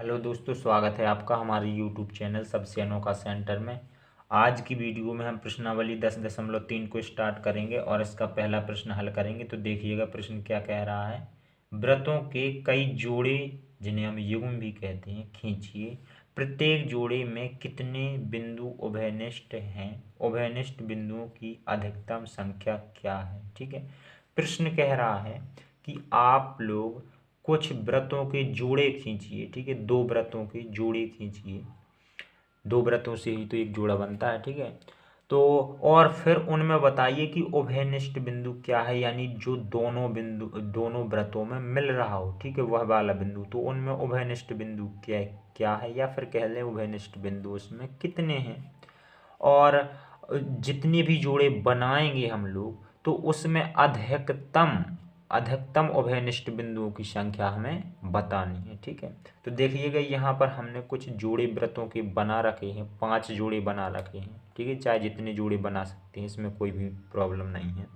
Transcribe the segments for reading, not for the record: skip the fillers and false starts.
Hello दोस्तों, स्वागत है आपका हमारे यूट्यूब चैनल सबसे अनोखा सेंटर में। आज की वीडियो में हम प्रश्नावली 10.3 को स्टार्ट करेंगे और इसका पहला प्रश्न हल करेंगे। तो देखिएगा प्रश्न क्या कह रहा है। व्रतों के कई जोड़े, जिन्हें हम युग्म भी कहते हैं, खींचिए। प्रत्येक जोड़े में कितने बिंदु उभयनिष्ठ हैं? उभयनिष्ठ बिंदुओं की अधिकतम संख्या क्या है? ठीक है, प्रश्न कह रहा है कि आप लोग कुछ व्रतों के जोड़े खींचिए। ठीक है, दो व्रतों के जोड़े खींचिए। दो व्रतों से ही तो एक जोड़ा बनता है। ठीक है, तो और फिर उनमें बताइए कि उभयनिष्ठ बिंदु क्या है, यानी जो दोनों बिंदु दोनों व्रतों में मिल रहा हो। ठीक है, वह वाला बिंदु। तो उनमें उभयनिष्ठ बिंदु क्या क्या है, या फिर कह लें उभयनिष्ठ बिंदु उसमें कितने हैं। और जितने भी जोड़े बनाएंगे हम लोग, तो उसमें अधिकतम अधिकतम उभयनिष्ठ बिंदुओं की संख्या हमें बतानी है। ठीक है, तो देखिएगा यहाँ पर हमने कुछ जोड़े व्रतों के बना रखे हैं, 5 जोड़े बना रखे हैं। ठीक है, चाहे जितने जोड़े बना सकते हैं, इसमें कोई भी प्रॉब्लम नहीं है।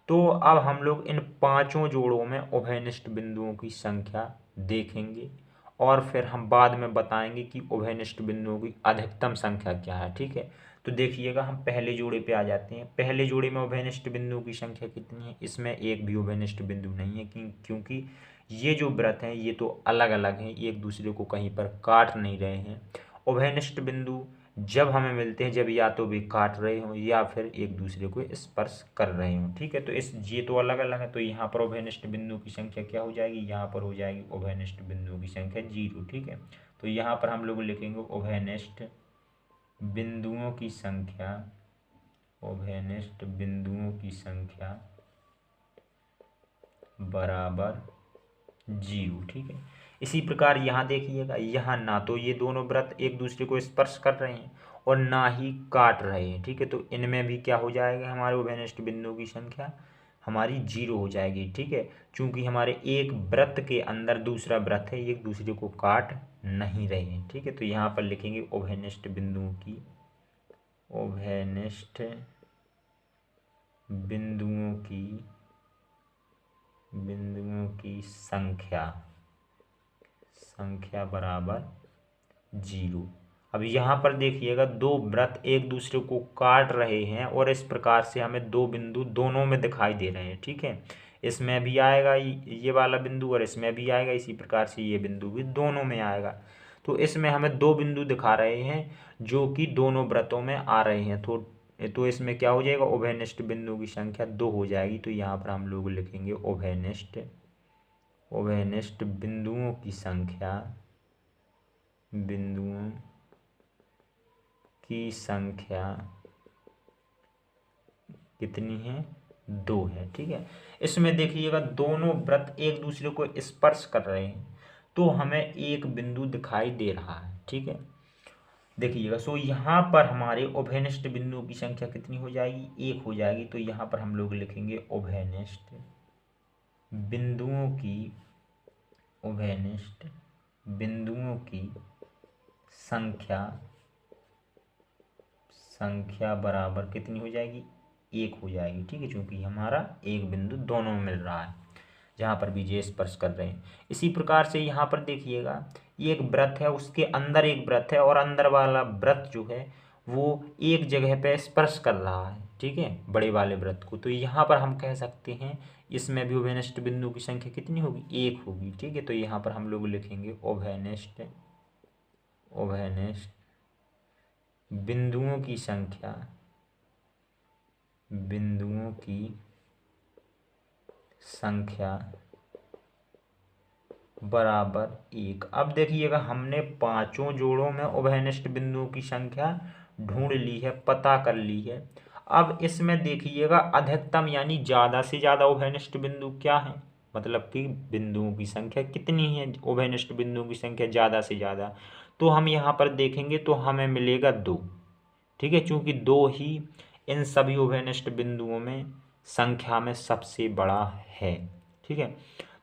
तो अब हम लोग इन पांचों जोड़ों में उभयनिष्ठ बिंदुओं की संख्या देखेंगे और फिर हम बाद में बताएंगे कि उभयनिष्ठ बिंदुओं की अधिकतम संख्या क्या है। ठीक है, तो देखिएगा हम पहले जोड़े पे आ जाते हैं। पहले जोड़े में उभयनिष्ठ बिंदुओं की संख्या कितनी है? इसमें एक भी उभयनिष्ठ बिंदु नहीं है, क्योंकि ये जो व्रत हैं ये तो अलग अलग हैं, एक दूसरे को कहीं पर काट नहीं रहे हैं। उभयनिष्ठ बिंदु जब हमें मिलते हैं जब या तो वे काट रहे हों या फिर एक दूसरे को स्पर्श कर रहे हों। ठीक है, तो ये तो अलग अलग है। तो यहाँ पर उभयनिष्ठ बिंदु की संख्या क्या हो जाएगी? यहाँ पर हो जाएगी उभयनिष्ठ बिंदुओं की संख्या 0। ठीक है, तो यहाँ पर हम लोग लिखेंगे उभयनिष्ठ बिंदुओं की संख्या, उभयनिष्ठ बिंदुओं की संख्या बराबर 0। ठीक है, इसी प्रकार यहाँ देखिएगा, यहाँ ना तो ये दोनों व्रत एक दूसरे को स्पर्श कर रहे हैं और ना ही काट रहे हैं। ठीक है, तो इनमें भी क्या हो जाएगा? हमारे उभयनिष्ठ बिंदुओं की संख्या हमारी 0 हो जाएगी। ठीक है, चूंकि हमारे एक व्रत के अंदर दूसरा व्रत है, एक दूसरे को काट नहीं रहे हैं। ठीक है, तो यहाँ पर लिखेंगे उभयनिष्ठ बिंदुओं की, उभयनिष्ठ बिंदुओं की संख्या बराबर 0। अब यहाँ पर देखिएगा, दो व्रत एक दूसरे को काट रहे हैं और इस प्रकार से हमें दो बिंदु दोनों में दिखाई दे रहे हैं। ठीक है, इसमें भी आएगा ये वाला बिंदु और इसमें भी आएगा, इसी प्रकार से ये बिंदु भी दोनों में आएगा। तो इसमें हमें दो बिंदु दिखा रहे हैं जो कि दोनों व्रतों में आ रहे हैं। तो इसमें क्या हो जाएगा? उभयनिष्ठ बिंदुओं की संख्या 2 हो जाएगी। तो यहाँ पर हम लोग लिखेंगे उभयनिष्ठ बिंदुओं की संख्या, बिंदुओं की संख्या कितनी है? 2 है। ठीक है, इसमें देखिएगा दोनों व्रत एक दूसरे को स्पर्श कर रहे हैं, तो हमें एक बिंदु दिखाई दे रहा है। ठीक है, देखिएगा, सो यहाँ पर हमारे उभयनिष्ठ बिंदुओं की संख्या कितनी हो जाएगी? 1 हो जाएगी। तो यहाँ पर हम लोग लिखेंगे उभयनिष्ठ बिंदुओं की संख्या बराबर कितनी हो जाएगी? 1 हो जाएगी। ठीक है, क्योंकि हमारा एक बिंदु दोनों में मिल रहा है जहाँ पर बीजे स्पर्श कर रहे हैं। इसी प्रकार से यहाँ पर देखिएगा, ये एक व्रत है, उसके अंदर एक व्रत है और अंदर वाला व्रत जो है वो एक जगह पे स्पर्श कर रहा है। ठीक है, बड़े वाले व्रत को। तो यहाँ पर हम कह सकते हैं इसमें भी उभयनिष्ठ बिंदु की संख्या कितनी होगी? 1 होगी। ठीक है, तो यहाँ पर हम लोग लिखेंगे उभयनिष्ठ बिंदुओं की संख्या बराबर 1। अब देखिएगा, हमने पांचों जोड़ों में उभयनिष्ठ बिंदुओं की संख्या ढूंढ ली है, पता कर ली है। अब इसमें देखिएगा अधिकतम यानी ज़्यादा से ज़्यादा उभयनिष्ठ बिंदु क्या है, मतलब कि बिंदुओं की संख्या कितनी है? उभयनिष्ठ बिंदुओं की संख्या ज़्यादा से ज़्यादा, तो हम यहाँ पर देखेंगे तो हमें मिलेगा 2। ठीक है, चूंकि 2 ही इन सभी उभयनिष्ठ बिंदुओं में संख्या में सबसे बड़ा है। ठीक है,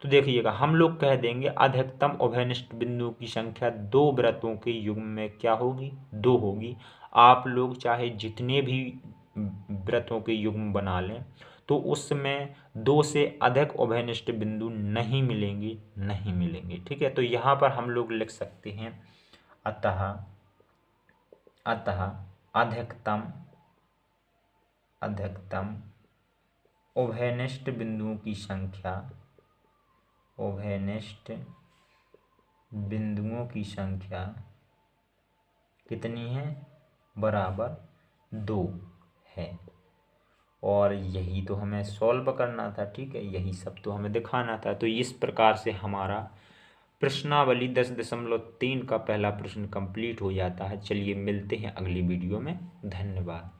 तो देखिएगा, हम लोग कह देंगे अधिकतम उभयनिष्ठ बिंदुओं की संख्या 2 व्रतों के युग्म में क्या होगी? 2 होगी। आप लोग चाहे जितने भी व्रतों के युग्म बना लें, तो उसमें 2 से अधिक उभयनिष्ठ बिंदु नहीं मिलेंगे। ठीक है, तो यहाँ पर हम लोग लिख सकते हैं अतः अधिकतम उभयनिष्ठ बिंदुओं की संख्या कितनी है? बराबर 2 है। और यही तो हमें सॉल्व करना था। ठीक है, यही सब तो हमें दिखाना था। तो इस प्रकार से हमारा प्रश्नावली 10.3 का पहला प्रश्न कंप्लीट हो जाता है। चलिए मिलते हैं अगली वीडियो में। धन्यवाद।